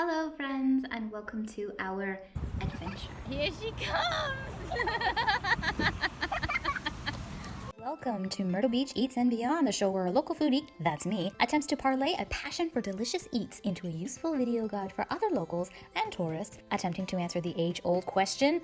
Hello friends and welcome to our adventure. Here she comes! Welcome to Myrtle Beach Eats and Beyond, the show where a local foodie, that's me, attempts to parlay a passion for delicious eats into a useful video guide for other locals and tourists attempting to answer the age-old question,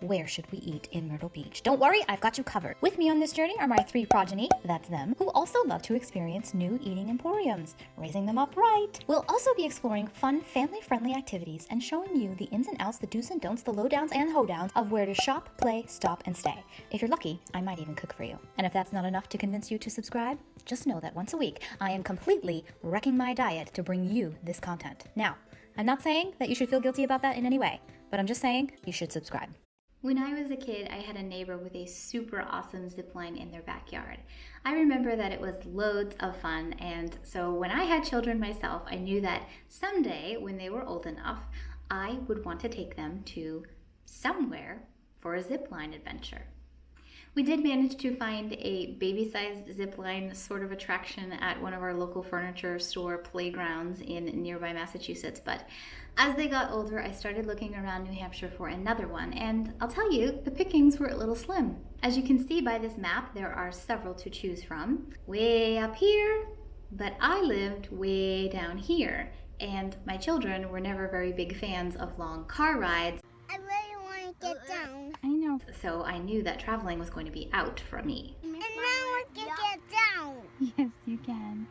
where should we eat in Myrtle Beach? Don't worry, I've got you covered. With me on this journey are my three progeny, that's them, who also love to experience new eating emporiums, raising them up right. We'll also be exploring fun, family-friendly activities and showing you the ins and outs, the do's and don'ts, the lowdowns and hoedowns of where to shop, play, stop, and stay. If you're lucky, I might even cook for you. And if that's not enough to convince you to subscribe, just know that once a week, I am completely wrecking my diet to bring you this content. Now, I'm not saying that you should feel guilty about that in any way, but I'm just saying you should subscribe. When I was a kid, I had a neighbor with a super awesome zip line in their backyard. I remember that it was loads of fun, and so when I had children myself, I knew that someday when they were old enough, I would want to take them to somewhere for a zip line adventure. We did manage to find a baby-sized zip line sort of attraction at one of our local furniture store playgrounds in nearby Massachusetts, but as they got older, I started looking around New Hampshire for another one, and I'll tell you, the pickings were a little slim. As you can see by this map, there are several to choose from. Way up here, but I lived way down here, and my children were never very big fans of long car rides. I really want to get down. I know. So I knew that traveling was going to be out for me. And now I can get down. Yes, you can.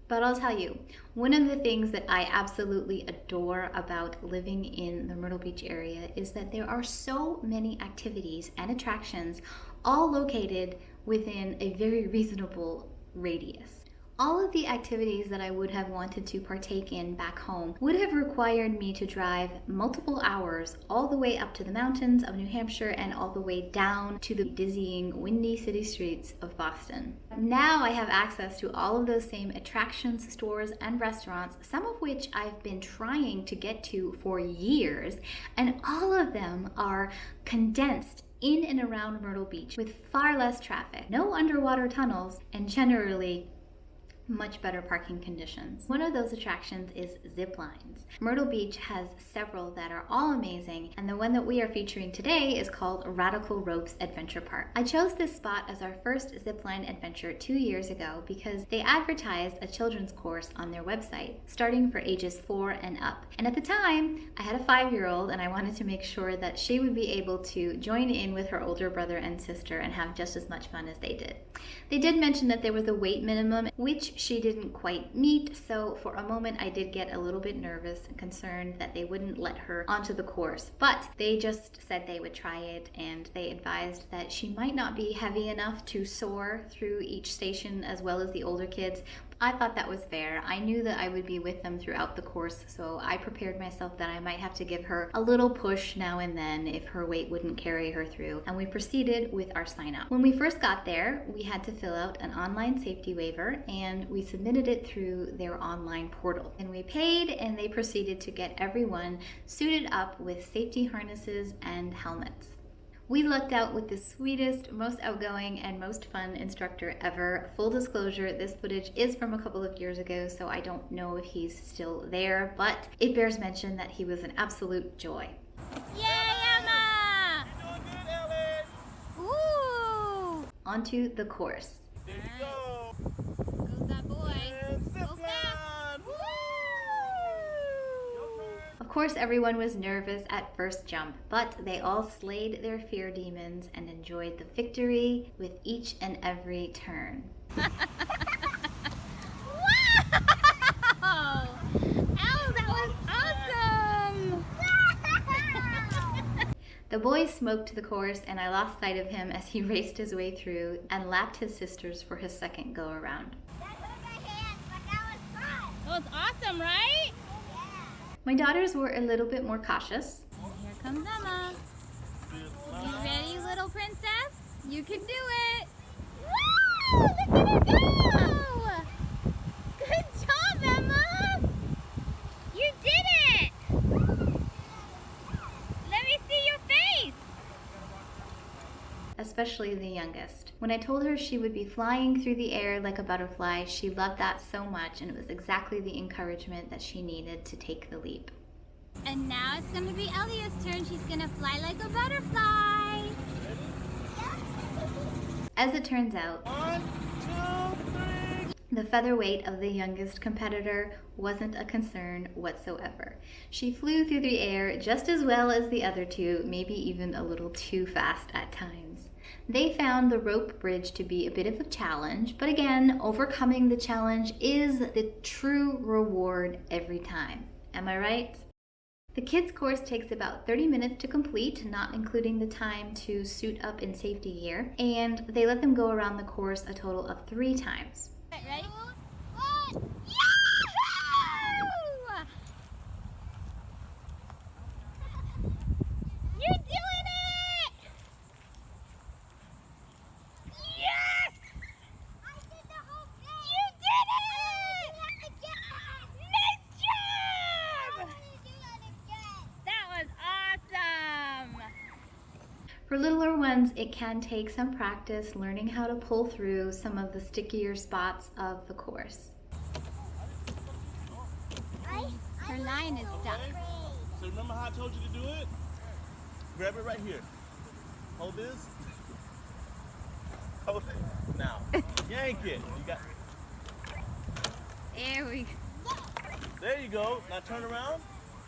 But I'll tell you, one of the things that I absolutely adore about living in the Myrtle Beach area is that there are so many activities and attractions all located within a very reasonable radius. All of the activities that I would have wanted to partake in back home would have required me to drive multiple hours all the way up to the mountains of New Hampshire and all the way down to the dizzying, windy city streets of Boston. Now I have access to all of those same attractions, stores, and restaurants, some of which I've been trying to get to for years, and all of them are condensed in and around Myrtle Beach with far less traffic, no underwater tunnels, and generally much better parking conditions. One of those attractions is zip lines. Myrtle Beach has several that are all amazing, and the one that we are featuring today is called Radical Ropes Adventure Park. I chose this spot as our first zip line adventure 2 years ago because they advertised a children's course on their website, starting for ages 4 and up. And at the time, I had a 5-year-old and I wanted to make sure that she would be able to join in with her older brother and sister and have just as much fun as they did. They did mention that there was a weight minimum, which she didn't quite meet, so for a moment I did get a little bit nervous and concerned that they wouldn't let her onto the course, but they just said they would try it, and they advised that she might not be heavy enough to soar through each station as well as the older kids. I thought that was fair. I knew that I would be with them throughout the course, so I prepared myself that I might have to give her a little push now and then if her weight wouldn't carry her through, and we proceeded with our sign up. When we first got there, we had to fill out an online safety waiver, and we submitted it through their online portal. And we paid, and they proceeded to get everyone suited up with safety harnesses and helmets. We lucked out with the sweetest, most outgoing, and most fun instructor ever. Full disclosure, this footage is from a couple of years ago, so I don't know if he's still there, but it bears mention that he was an absolute joy. Yay, Emma! You're doing good, Ellen. Ooh! Onto the course. There you go. Goes that boy. And zip Go fast. line. Woo! Your turn. Of course, everyone was nervous at first jump, but they all slayed their fear demons and enjoyed the victory with each and every turn. Wow! Ow, that was awesome! The boy smoked the course, and I lost sight of him as he raced his way through and lapped his sisters for his second go around. That hurt my hands, but that was fun. That was awesome, right? My daughters were a little bit more cautious. Here comes Emma. You ready, little princess? You can do it. Woo! Look at her go! Good job, Emma! You did it! Let me see your face! Especially the youngest. When I told her she would be flying through the air like a butterfly, she loved that so much, and it was exactly the encouragement that she needed to take the leap. And now it's gonna be Elia's turn. She's gonna fly like a butterfly. As it turns out, 1, 2, 3. the feather weight of the youngest competitor wasn't a concern whatsoever. She flew through the air just as well as the other two, maybe even a little too fast at times. They found the rope bridge to be a bit of a challenge, but again, overcoming the challenge is the true reward every time. Am I right? The kids course takes about 30 minutes to complete, not including the time to suit up in safety gear, and they let them go around the course a total of 3 times. Ready? 1. Yahoo! You're doing it! Yes! I did the whole thing! You did it! Nice job! That was awesome! For littler ones, it can take some practice learning how to pull through some of the stickier spots of the course. Her line is stuck. So remember how I told you to do it? Grab it right here. Hold this. Hold it. Now, yank it. You got. There we go. There you go. Now turn around.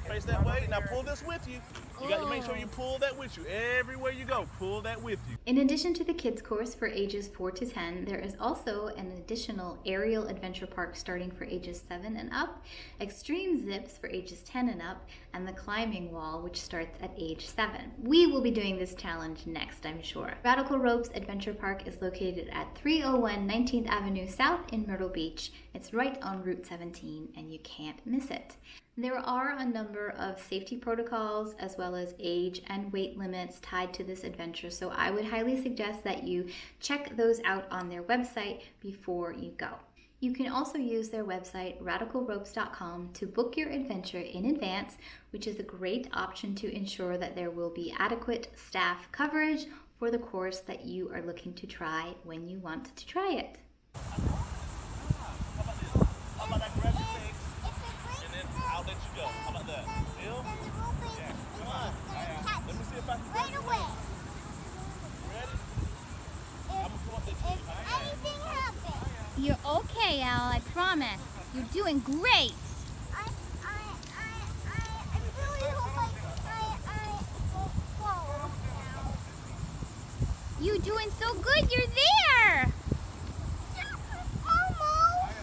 Face that way. Now pull this with you. You got to make sure you pull that with you. Everywhere you go, pull that with you. In addition to the kids course for ages 4 to 10, there is also an additional aerial adventure park starting for ages 7 and up, extreme zips for ages 10 and up, and the climbing wall, which starts at age 7. We will be doing this challenge next, I'm sure. Radical Ropes Adventure Park is located at 301 19th Avenue South in Myrtle Beach. It's right on Route 17, and you can't miss it. There are a number of safety protocols as well as age and weight limits tied to this adventure, so I would highly suggest that you check those out on their website before you go. You can also use their website, radicalropes.com, to book your adventure in advance, which is a great option to ensure that there will be adequate staff coverage for the course that you are looking to try when you want to try it. How about I grab your legs and then I'll let you go. How about that? Deal? Yeah. Come on. Let me see if I can grab your legs. You ready? I'm gonna come up there to you. Anything happens. You're okay, Al, I promise. You're doing great. I really hope I won't fall now. You're doing so good, you're there. Almost.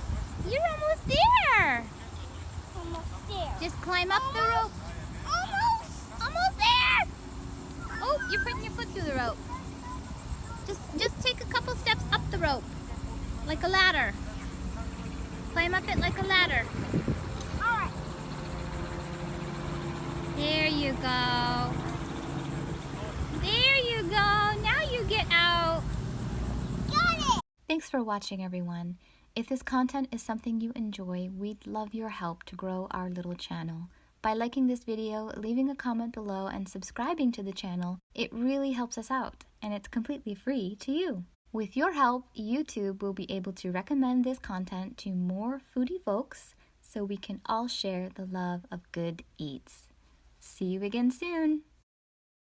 You're almost there. Almost there. Just climb up the rope. Almost there. Oh, you're putting your foot through the rope. Just take a couple steps up the rope. Like a ladder. Climb up it like a ladder. Alright. There you go. There you go. Now you get out. Got it! Thanks for watching, everyone. If this content is something you enjoy, we'd love your help to grow our little channel. By liking this video, leaving a comment below, and subscribing to the channel, it really helps us out, and it's completely free to you. With your help, YouTube will be able to recommend this content to more foodie folks so we can all share the love of good eats. See you again soon!